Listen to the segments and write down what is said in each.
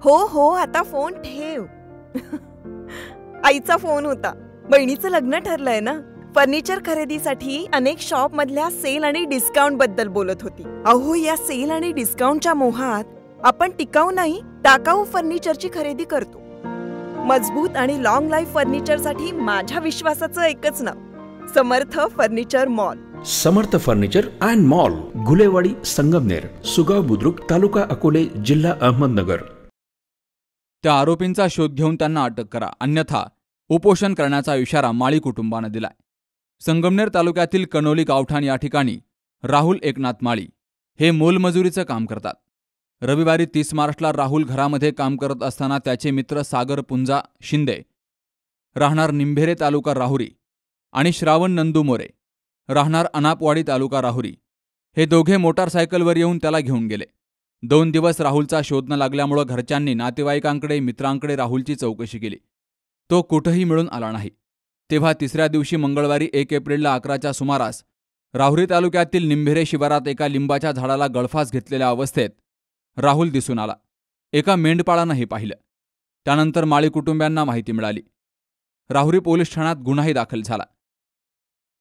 हो हो, आता फोन ठेव. आईचा फोन होता. बहिणीचं लग्न ठरलंय ना. फर्निचर खरेदीसाठी अनेक शॉप मधल्या सेल आणि डिस्काउंट बद्दल बोलत होती. अहो, या सेल आणि डिस्काउंटच्या मोहात आपण टिकाऊ नाही, टाकाऊ फर्निचरची खरेदी करतो. मजबूत आणि लॉंग लाईफ फर्निचरसाठी माझ्या विश्वासाचं एकच नाव, Samarth furniture mall. Samarth furniture and mall, Gulewadi, Sangamner, Sugaon Budruk, taluka Akole, जिल्हा अहमदनगर. त्या आरोपींचा शोध घेऊन त्यांना अटक करा, अन्यथा उपोषण करण्याचा इशारा माळी कुटुंबानं दिलाय. संगमनेर तालुक्यातील कनोली गावठाण या ठिकाणी राहुल एकनाथ माळी हे मोलमजुरीचं काम करतात. रविवारी 30 मार्चला राहुल घरामध्ये काम करत असताना त्याचे मित्र सागर पुंजा शिंदे राहणार निंभेरे तालुका राहुरी आणि श्रावण नंदू मोरे राहणार अनापवाडी तालुका राहुरी हे दोघे मोटारसायकलवर येऊन त्याला घेऊन गेले. 2 दिवस राहुलचा शोध न लागल्यामुळं घरच्यांनी नातेवाईकांकडे मित्रांकडे राहुलची चौकशी केली. तो कुठंही मिळून आला नाही. तेव्हा 3ऱ्या दिवशी मंगळवारी 1 एप्रिलला 11च्या सुमारास राहुरी तालुक्यातील निंभेरे शिवारात एका लिंबाच्या झाडाला गळफास घेतलेल्या अवस्थेत राहुल दिसून आला. एका मेंढपाळानंही पाहिलं. त्यानंतर माळी कुटुंबियांना माहिती मिळाली. राहुरी पोलीस ठाण्यात गुन्हाही दाखल झाला.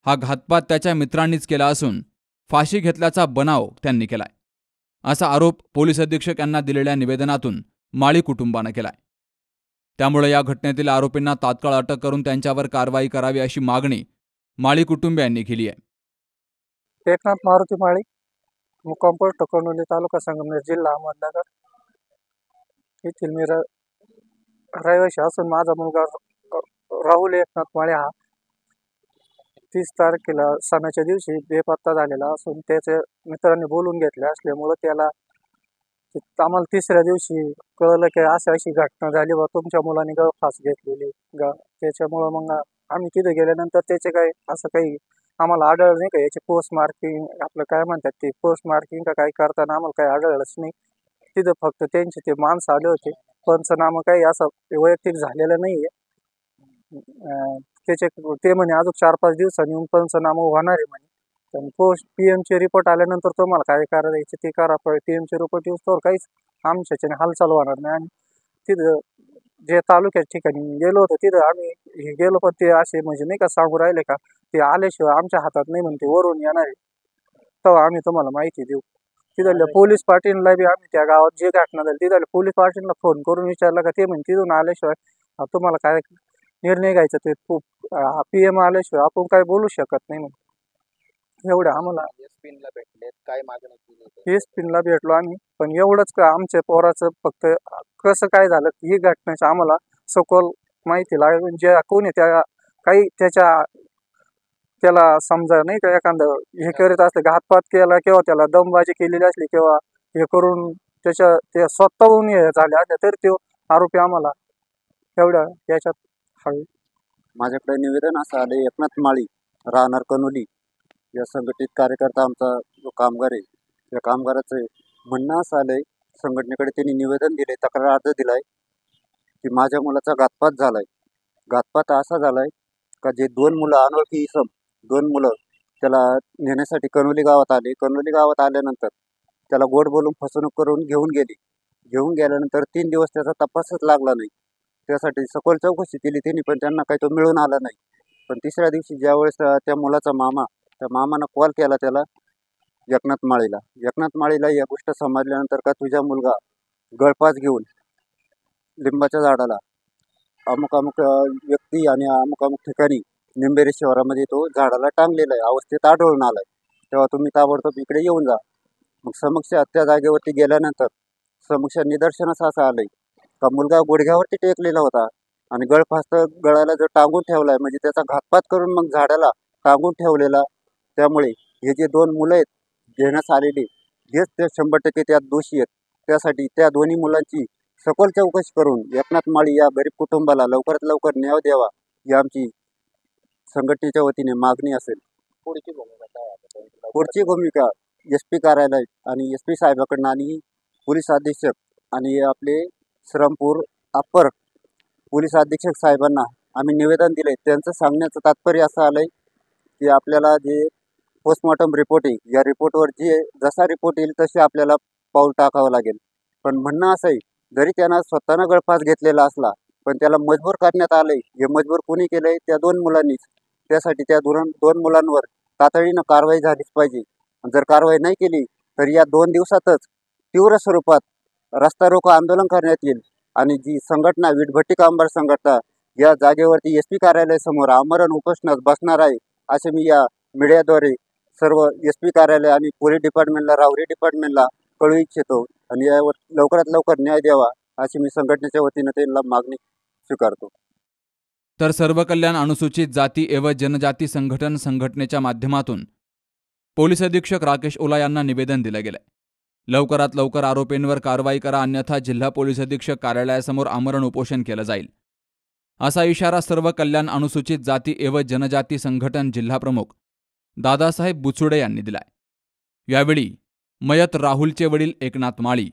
हा घातपात त्याच्या मित्रांनीच केला असून फाशी घेतल्याचा बनाव त्यांनी केलाय, असा आरोप पोलीस अधीक्षक यांना दिलेल्या निवेदनातून माळी कुटुंबानं केलाय. त्यामुळे या घटनेतील आरोपींना तात्काळ अटक करून त्यांच्यावर कारवाई करावी अशी मागणी माळी कुटुंबियांनी केली आहे. एकनाथ मारुती माळी, मुक्काम पोस्ट कणोली, तालुका संगमनेर, जिल्हा अहमदनगर येथील मी रहिवासी असून माझा मुलगा राहुल एकनाथ माळी हा 30 तारखेला सणाच्या दिवशी बेपत्ता झालेला असून त्याच्या मित्रांनी बोलून घेतले असल्यामुळं त्याला आम्हाला 3ऱ्या दिवशी कळलं की अशी घटना झाली व तुमच्या मुलाने गळफास घेतलेली. त्याच्यामुळं मग आम्ही तिथे गेल्यानंतर त्याचे असं काही आम्हाला आढळलं नाही का, याचे पोस्ट मार्किंग आपलं काय म्हणतात ते पोस्ट मार्किंग का काही करताना आम्हाला काही आढळलंच नाही. तिथं फक्त त्यांचे ते माणसं आले होते. पंचनामा काही असं वैयक्तिक झालेलं नाही आहे. त्याचे ते म्हणे अजून 4-5 दिवसांनी येऊन पंचनामा होणार आहे म्हणे. पण पोस्ट PM चे रिपोर्ट आल्यानंतर तुम्हाला काय करायचे ते करा. PM चे रिपोर्ट येऊस तर काहीच आमच्याच्याने हालचाल होणार नाही. आणि तिथं जे तालुक्याच्या ठिकाणी गेलो होतो तिथं आम्ही गेलो, पण ते असे म्हणजे नाही का सांगू राहिले का ते आल्याशिवाय आमच्या हातात नाही म्हणते, वरून येणार आहे तेव्हा आम्ही तुम्हाला माहिती देऊ. तिथल्या पोलीस पाटीलला बी आम्ही त्या गावात जे घटना झाली तिथल्या पोलीस पाटीलला फोन करून विचारलं का ते म्हणजे तिथून आल्याशिवाय तुम्हाला काय निर्णय घ्यायचा ते PM आल्याशिवाय आपण काय बोलू शकत नाही म्हणून. एवढं आम्हाला एसपीला भेटले, काय मागणी केली? एसपीला भेटलो आम्ही, पण एवढंच का आमच्या पोराचं फक्त कसं काय झालं ही घटनेची आम्हाला सखोल माहिती लागेल. जे कोणी त्या काही त्याला समजा नाही का एखादं हे करीत असलं, घातपात केला किंवा त्याला दमबाजी केलेली असली किंवा हे करून ते स्वतःहून हे झाले असले तर तो आरोपी आम्हाला एवढ्या याच्यात हवे. माझ्याकडे निवेदन असं आले, एकनाथ माळी राहणार कनोली या संघटित कार्यकर्ता आमचा जो कामगार आहे, त्या कामगाराचं म्हणणं असं आलंय, संघटनेकडे त्यांनी निवेदन दिले, तक्रार अर्ज दिलाय की माझ्या मुलाचा घातपात झालाय. घातपात असा झालाय का जे 2 मुलं अनोळखी इसम 2 मुलं त्याला नेण्यासाठी कनोली गावात आले. कनोली गावात आल्यानंतर त्याला गोड बोलून फसवणूक करून घेऊन गेल्यानंतर 3 दिवस त्याचा तपासच लागला नाही. त्यासाठी सखोल चौकशी केली त्यांनी, पण त्यांना काही तो मिळून आला नाही. पण 3ऱ्या दिवशी ज्यावेळेस त्या मुलाचा त्या मामानं कॉल केला त्याला एकनाथ माळीला या गोष्ट समजल्यानंतर का तुझा मुलगा गळफास घेऊन लिंबाच्या झाडाला अमुक व्यक्ती आणि अमुक ठिकाणी निंबेरे शहरामध्ये तो झाडाला टांगलेला आहे अवस्थेत आढळून आलाय, तेव्हा तुम्ही ताबडतोब इकडे येऊन जा. मग समक्ष त्या जागेवरती गेल्यानंतर समक्ष निदर्शनास असं आलंय का मुलगा गुडघ्यावरती टेकलेला होता आणि गळफास तर गळाला जो टांगून ठेवलाय म्हणजे त्याचा घातपात करून मग झाडाला टांगून ठेवलेला. त्यामुळे हे जे 2 मुलं आहेत घेण्यास आलेले हेच ते 100% त्यात दोषी आहेत. त्यासाठी त्या दोन्ही मुलांची सखोल चौकशी करून एकनाथ माळी या गरीब कुटुंबाला लवकरात लवकर न्याय द्यावा ही आमची संघटनेच्या वतीने मागणी असेल. पुढची भूमिका SP कार्यालय आणि SP साहेबाकडनं आणि पोलीस अधीक्षक आणि आपले श्रमपूर अप्पर पोलीस अधीक्षक साहेबांना आम्ही निवेदन दिले. त्यांचं सांगण्याचं तात्पर्य असं आलंय की आपल्याला जे पोस्टमॉर्टम रिपोर्ट आहे या रिपोर्टवर जसा रिपोर्ट येईल तसे आपल्याला पाऊल टाकावं लागेल. पण म्हणणं असं आहे जरी त्यांना स्वतःनं गळफास घेतलेला असला पण त्याला मजबूर करण्यात आले. हे मजबूर कोणी केलंय? त्या 2 मुलांनीच. त्यासाठी त्या 2 मुलांवर तातडीनं कारवाई झालीच पाहिजे. जर कारवाई नाही केली तर या 2 दिवसातच तीव्र स्वरूपात रस्ता रोको आंदोलन करण्यात येईल आणि जी संघटना वीटभट्टी कामगार संघटना या जागेवरती SP कार्यालयासमोर आमरण उपोषणास बसणार आहे असे मी या मीडियाद्वारे सर्व SP कार्यालय आणि पोलीस डिपार्टमेंटला, राहुरी डिपार्टमेंटला कळवू इच्छितो आणि यावर लवकरात लवकर न्याय द्यावा अशी मी संघटनेच्या वतीनं त्यांना मागणी स्वीकारतो. तर सर्व कल्याण अनुसूचित जाती एवं जनजाती संघटन संघटनेच्या माध्यमातून पोलीस अधीक्षक राकेश ओला यांना निवेदन दिलं गेलंय. लवकरात लवकर आरोपींवर कारवाई करा, अन्यथा जिल्हा पोलीस अधीक्षक कार्यालयासमोर आमरण उपोषण केलं जाईल, असा इशारा सर्व कल्याण अनुसूचित जाती एवं जनजाती संघटन जिल्हा प्रमुख दादासाहेब बुचुडे यांनी दिलाय. यावेळी मयत राहुलचे वडील एकनाथ माळी,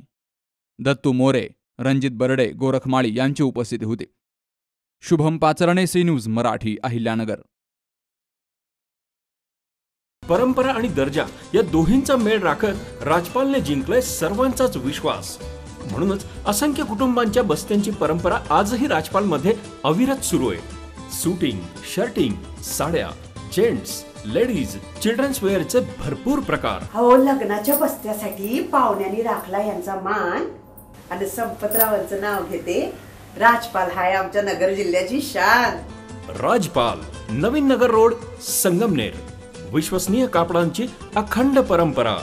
दत्तू मोरे, रणजित बर्डे, गोरख माळी यांची उपस्थिती होती. Shubham Pacharne, C news Marathi, Ahilyanagar. परंपरा आणि दर्जा या दोहींचा मेळ राखत राजपालने जिंकलाय सर्वांचाच विश्वास. म्हणूनच असंख्य कुटुंबांच्या बस्त्यांची परंपरा आजही राजपालमध्ये अविरत सुरू आहे. सूटिंग, शर्टिंग, साड्या, जेंट्स, लेडीज, चिल्ड्रन्स वेअरचे भरपूर प्रकार. हो, लग्नाच्या बस्त्यासाठी पाहुण्यांनी राखला यांचा मान आणि संपतरावांचं नाव घेते. राजपाल हाय आमच्या नगर जिल्ह्याची शान. राजपाल, नवीन नगर रोड, संगमनेर. विश्वसनीय कापडांची अखंड परंपरा.